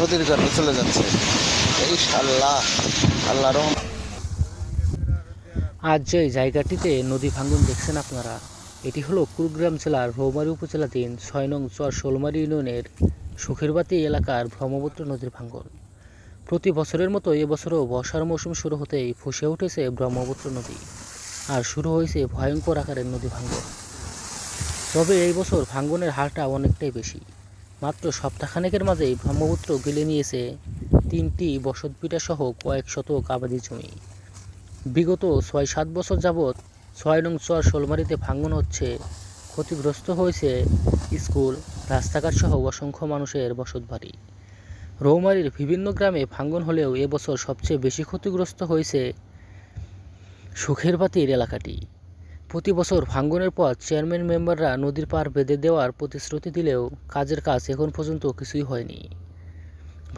নদীর গর্ভে চলে যাচ্ছে। ইনশাআল্লাহ, আল্লাহর রহমত। আজ যে জায়গাটিতে নদী ভাঙ্গন দেখছেন আপনারা, এটি হলো কুড়িগ্রাম জেলার রৌমারী উপজেলাধীন ৬ নং চর শোলমারী ইউনিয়নের সুখেরবাতি এলাকার ব্রহ্মপুত্র নদীর ভাঙ্গন। প্রতি বছরের মতো এবছরও বর্ষার মৌসুম শুরু হতেই ফুঁসে উঠেছে ব্রহ্মপুত্র নদী, আর শুরু হয়েছে ভয়ঙ্কর আকারের নদী ভাঙ্গন। তবে এই বছর ভাঙ্গনের হারটা অনেকটাই বেশি। মাত্র সপ্তাহখানেকের মাঝেই ব্রহ্মপুত্র গিলে নিয়েছে ৩টি বসতভিটা সহ কয়েক শতক আবাদি জমি। বিগত ৬-৭ বছর যাবৎ ৬ নং চর শোলমারীতে ভাঙন হচ্ছে, ক্ষতিগ্রস্ত হয়েছে স্কুল, রাস্তাঘাট সহ অসংখ্য মানুষের বসতবাড়ি। রৌমারীর বিভিন্ন গ্রামে ভাঙন হলেও এবছর সবচেয়ে বেশি ক্ষতিগ্রস্ত হয়েছে সুখেরবাতির এলাকাটি। প্রতি বছর ভাঙনের পর চেয়ারম্যান মেম্বাররা নদীর পাড় বেঁধে দেওয়ার প্রতিশ্রুতি দিলেও কাজের কাজ এখন পর্যন্ত কিছুই হয়নি।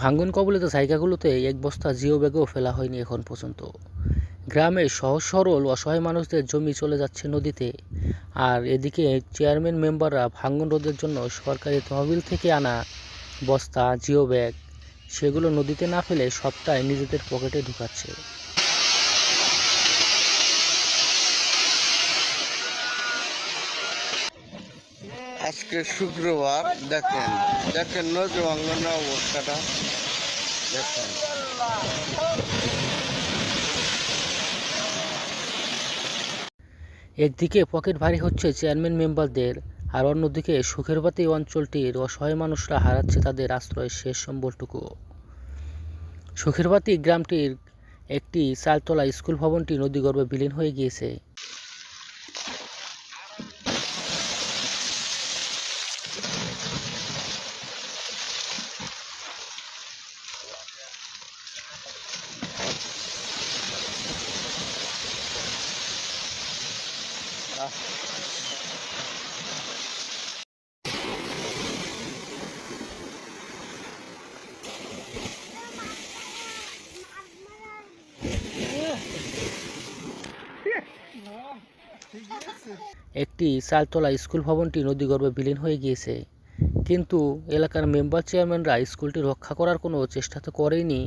ভাঙন কবলিত জায়গাগুলোতে এক বস্তা জিও ব্যাগও ফেলা হয়নি এখন পর্যন্ত। গ্রামের সহজ সরল অসহায় মানুষদের জমি চলে যাচ্ছে নদীতে, আর এদিকে চেয়ারম্যান মেম্বাররা ভাঙন রোধের জন্য সরকারি তহবিল থেকে আনা বস্তা জিও ব্যাগ সেগুলো নদীতে না ফেলে সবটাই নিজেদের পকেটে ঢুকাচ্ছে। আজকে শুক্রবার, দেখেন দেখেন নদী ভাঙ্গনের অবস্থাটা দেখেন। একদিকে পকেট ভারী হচ্ছে চেয়ারম্যান মেম্বারদের, আর অন্যদিকে সুখেরবাতি অঞ্চলটির অসহায় মানুষরা হারাচ্ছে তাদের আশ্রয়ের শেষ সম্বলটুকুও। সুখেরবাতি গ্রামটির একটি চালতলা স্কুল ভবনটি নদীগর্ভে বিলীন হয়ে গিয়েছে। একটি চালতলা স্কুল ভবনটি নদীগর্ভে বিলীন হয়ে গিয়েছে, কিন্তু এলাকার মেম্বার চেয়ারম্যানরা স্কুলটি রক্ষা করার কোনো চেষ্টা তো করেনি,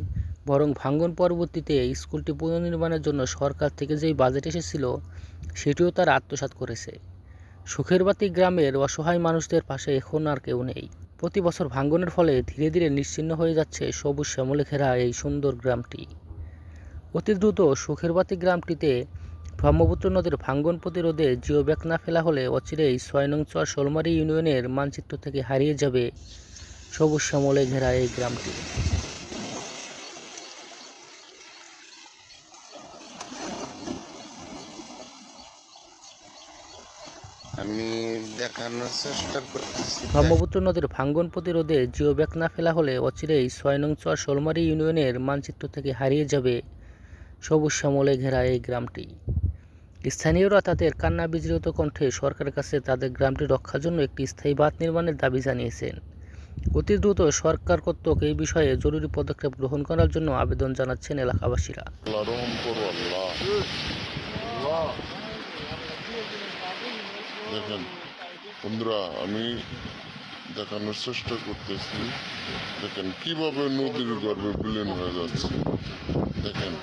বরং ভাঙ্গন পরবর্তীতে স্কুলটি পুনর্নির্মাণের জন্য সরকার থেকে যেই বাজেট এসেছিল সেটিও তারা আত্মসাৎ করেছে। সুখেরবাতি গ্রামের অসহায় মানুষদের পাশে এখন আর কেউ নেই। প্রতি বছর ভাঙ্গনের ফলে ধীরে ধীরে নিশ্চিহ্ন হয়ে যাচ্ছে সবুজ শ্যামলে ঘেরা এই সুন্দর গ্রামটি। অতি দ্রুত সুখেরবাতি গ্রামটিতে ব্রহ্মপুত্র নদীর ভাঙ্গন প্রতিরোধে জিও ব্যাগ না ফেলা হলে অচিরেই ৬ নং চর শোলমারী ইউনিয়নের মানচিত্র থেকে হারিয়ে যাবে সবুজ শ্যামলে ঘেরা এই গ্রামটি। আমি দেখানোর চেষ্টা করতেছি। ব্রহ্মপুত্র নদীর ভাঙ্গন প্রতিরোধে জিও ব্যাগ না ফেলা হলে অচিরেই ৬ নং চর শোলমারী ইউনিয়নের মানচিত্র থেকে হারিয়ে যাবে সবুজ শ্যামলে ঘেরা এই গ্রামটি। স্থানীয়রা তাদের কান্না বিজড়িত কণ্ঠে সরকারের কাছে তাদের গ্রামটি রক্ষার জন্য একটি স্থায়ী বাঁধ নির্মাণের দাবি জানিয়েছেন। অতি দ্রুত সরকার কর্তৃক এই বিষয়ে জরুরি পদক্ষেপ গ্রহণ করার জন্য আবেদন জানাচ্ছেন এলাকাবাসীরা। দেখেন বন্ধুরা, আমি দেখানোর চেষ্টা করতেছি, দেখেন কিভাবে নদীর গর্ভে বিলীন হয়ে যাচ্ছে। দেখেন